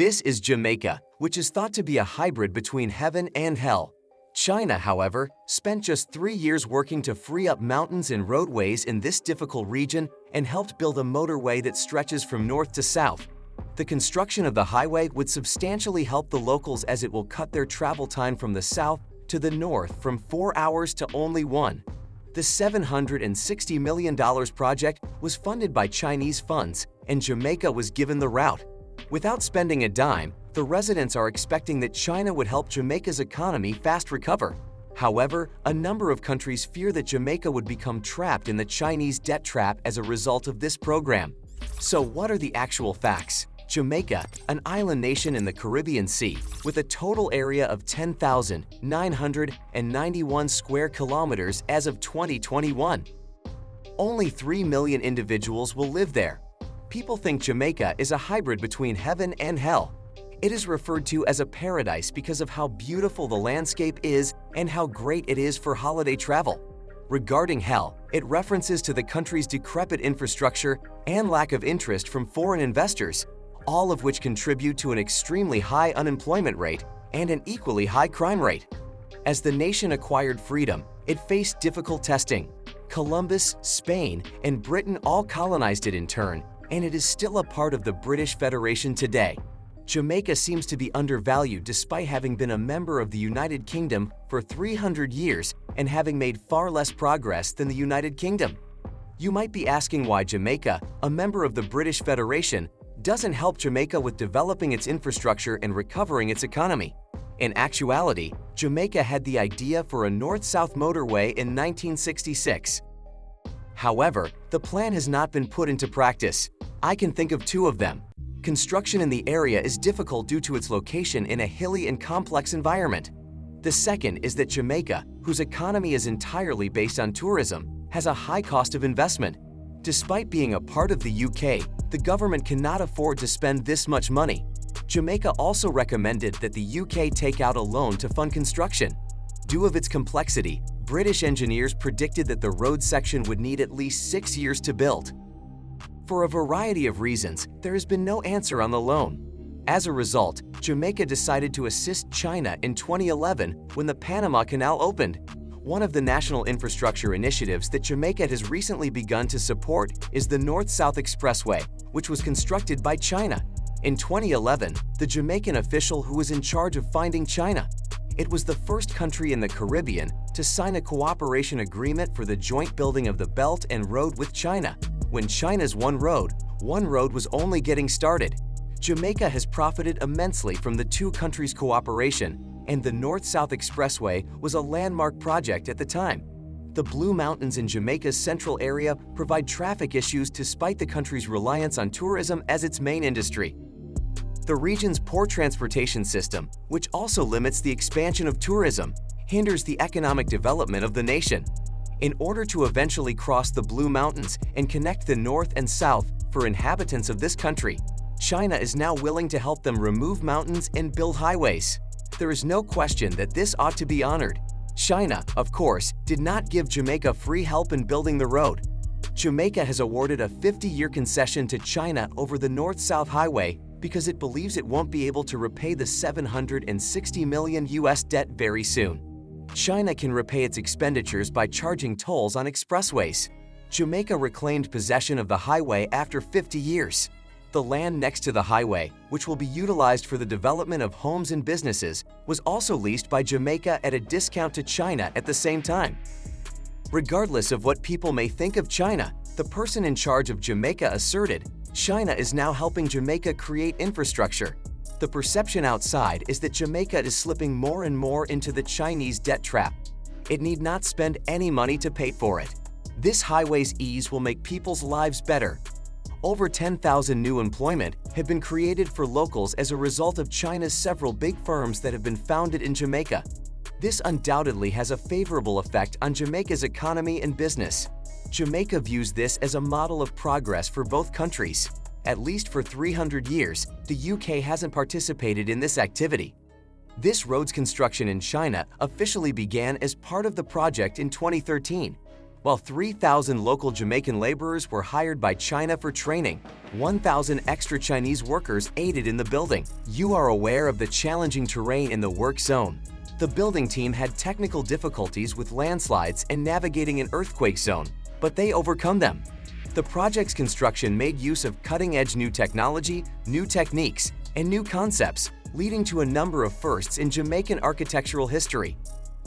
This is Jamaica, which is thought to be a hybrid between heaven and hell. China, however, spent just 3 years working to free up mountains and roadways in this difficult region and helped build a motorway that stretches from north to south. The construction of the highway would substantially help the locals as it will cut their travel time from the south to the north from 4 hours to only 1. The $760 million project was funded by Chinese funds, and Jamaica was given the route. Without spending a dime, the residents are expecting that China would help Jamaica's economy fast recover. However, a number of countries fear that Jamaica would become trapped in the Chinese debt trap as a result of this program. So what are the actual facts? Jamaica, an island nation in the Caribbean Sea, with a total area of 10,991 square kilometers as of 2021. Only 3 million individuals will live there. People think Jamaica is a hybrid between heaven and hell. It is referred to as a paradise because of how beautiful the landscape is and how great it is for holiday travel. Regarding hell, it references to the country's decrepit infrastructure and lack of interest from foreign investors, all of which contribute to an extremely high unemployment rate and an equally high crime rate. As the nation acquired freedom, it faced difficult testing. Columbus, Spain, and Britain all colonized it in turn, and it is still a part of the British Federation today. Jamaica seems to be undervalued despite having been a member of the United Kingdom for 300 years and having made far less progress than the United Kingdom. You might be asking why Jamaica, a member of the British Federation, doesn't help Jamaica with developing its infrastructure and recovering its economy. In actuality, Jamaica had the idea for a north-south motorway in 1966. However, the plan has not been put into practice. I can think of 2 of them. Construction in the area is difficult due to its location in a hilly and complex environment. The second is that Jamaica, whose economy is entirely based on tourism, has a high cost of investment. Despite being a part of the UK, the government cannot afford to spend this much money. Jamaica also recommended that the UK take out a loan to fund construction. Due to its complexity, British engineers predicted that the road section would need at least 6 years to build. For a variety of reasons, there has been no answer on the loan. As a result, Jamaica decided to assist China in 2011 when the Panama Canal opened. One of the national infrastructure initiatives that Jamaica has recently begun to support is the North-South Expressway, which was constructed by China. In 2011, the Jamaican official who was in charge of finding China. It was the first country in the Caribbean to sign a cooperation agreement for the joint building of the Belt and Road with China. When China's One Road was only getting started. Jamaica has profited immensely from the 2 countries' cooperation, and the North-South Expressway was a landmark project at the time. The Blue Mountains in Jamaica's central area provide traffic issues despite the country's reliance on tourism as its main industry. The region's poor transportation system, which also limits the expansion of tourism, hinders the economic development of the nation. In order to eventually cross the Blue Mountains and connect the north and south for inhabitants of this country, China is now willing to help them remove mountains and build highways. There is no question that this ought to be honored. China, of course, did not give Jamaica free help in building the road. Jamaica has awarded a 50-year concession to China over the North-South Highway because it believes it won't be able to repay the $760 million US debt very soon. China can repay its expenditures by charging tolls on expressways. Jamaica reclaimed possession of the highway after 50 years. The land next to the highway, which will be utilized for the development of homes and businesses, was also leased by Jamaica at a discount to China at the same time. Regardless of what people may think of China, the person in charge of Jamaica asserted, China is now helping Jamaica create infrastructure. The perception outside is that Jamaica is slipping more and more into the Chinese debt trap. It need not spend any money to pay for it. This highway's ease will make people's lives better. Over 10,000 new employment have been created for locals as a result of China's several big firms that have been founded in Jamaica. This undoubtedly has a favorable effect on Jamaica's economy and business. Jamaica views this as a model of progress for both countries. At least for 300 years, the UK hasn't participated in this activity. This road's construction in China officially began as part of the project in 2013. while 3,000 local Jamaican laborers were hired by China for training. 1,000 extra Chinese workers aided in the building. You are aware of the challenging terrain in the work zone. The building team had technical difficulties with landslides and navigating an earthquake zone, but they overcome them. The project's construction made use of cutting-edge new technology, new techniques, and new concepts, leading to a number of firsts in Jamaican architectural history.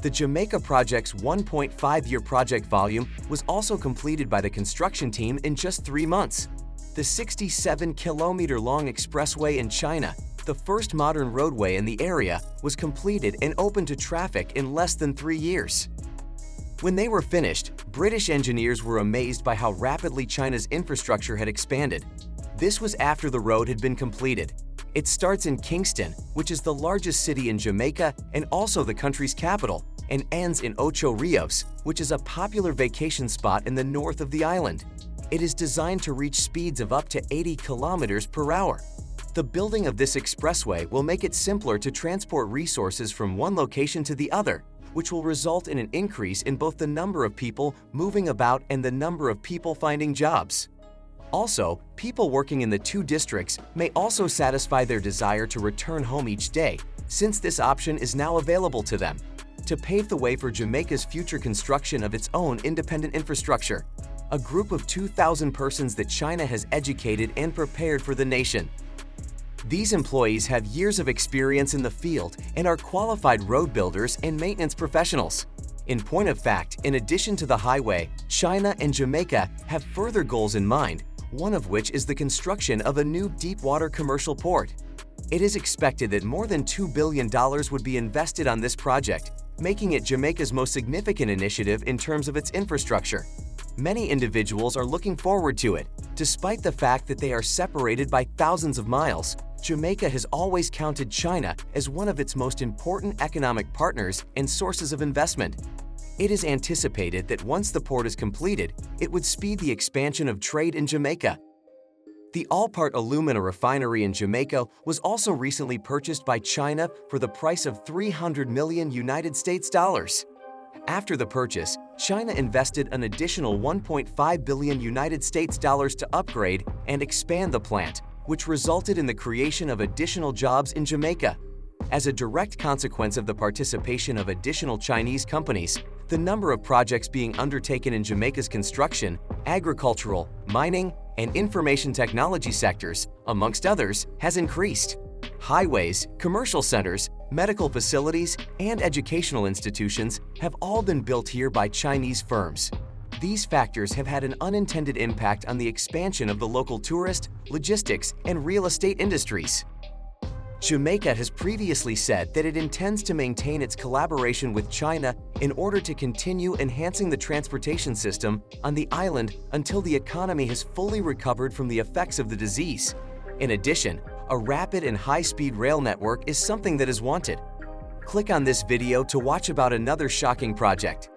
The Jamaica project's 1.5-year project volume was also completed by the construction team in just 3 months. The 67-kilometer-long expressway in China, the first modern roadway in the area, was completed and opened to traffic in less than 3 years. When they were finished, British engineers were amazed by how rapidly China's infrastructure had expanded. This was after the road had been completed. It starts in Kingston, which is the largest city in Jamaica and also the country's capital, and ends in Ocho Rios, which is a popular vacation spot in the north of the island. It is designed to reach speeds of up to 80 kilometers per hour. The building of this expressway will make it simpler to transport resources from one location to the other, which will result in an increase in both the number of people moving about and the number of people finding jobs. Also, people working in the two districts may also satisfy their desire to return home each day, since this option is now available to them. To pave the way for Jamaica's future construction of its own independent infrastructure, a group of 2,000 persons that China has educated and prepared for the nation. These employees have years of experience in the field and are qualified road builders and maintenance professionals. In point of fact, in addition to the highway, China and Jamaica have further goals in mind, one of which is the construction of a new deep-water commercial port. It is expected that more than $2 billion would be invested on this project, making it Jamaica's most significant initiative in terms of its infrastructure. Many individuals are looking forward to it. Despite the fact that they are separated by thousands of miles, Jamaica has always counted China as one of its most important economic partners and sources of investment. It is anticipated that once the port is completed, it would speed the expansion of trade in Jamaica. The all-part alumina refinery in Jamaica was also recently purchased by China for the price of $300 million United States dollars. After the purchase, China invested an additional $1.5 billion United States dollars to upgrade and expand the plant, which resulted in the creation of additional jobs in Jamaica. As a direct consequence of the participation of additional Chinese companies, the number of projects being undertaken in Jamaica's construction, agricultural, mining, and information technology sectors, amongst others, has increased. Highways, commercial centers, medical facilities, and educational institutions have all been built here by Chinese firms. These factors have had an unintended impact on the expansion of the local tourist, logistics, and real estate industries. Jamaica has previously said that it intends to maintain its collaboration with China in order to continue enhancing the transportation system on the island until the economy has fully recovered from the effects of the disease. In addition, a rapid and high-speed rail network is something that is wanted. Click on this video to watch about another shocking project.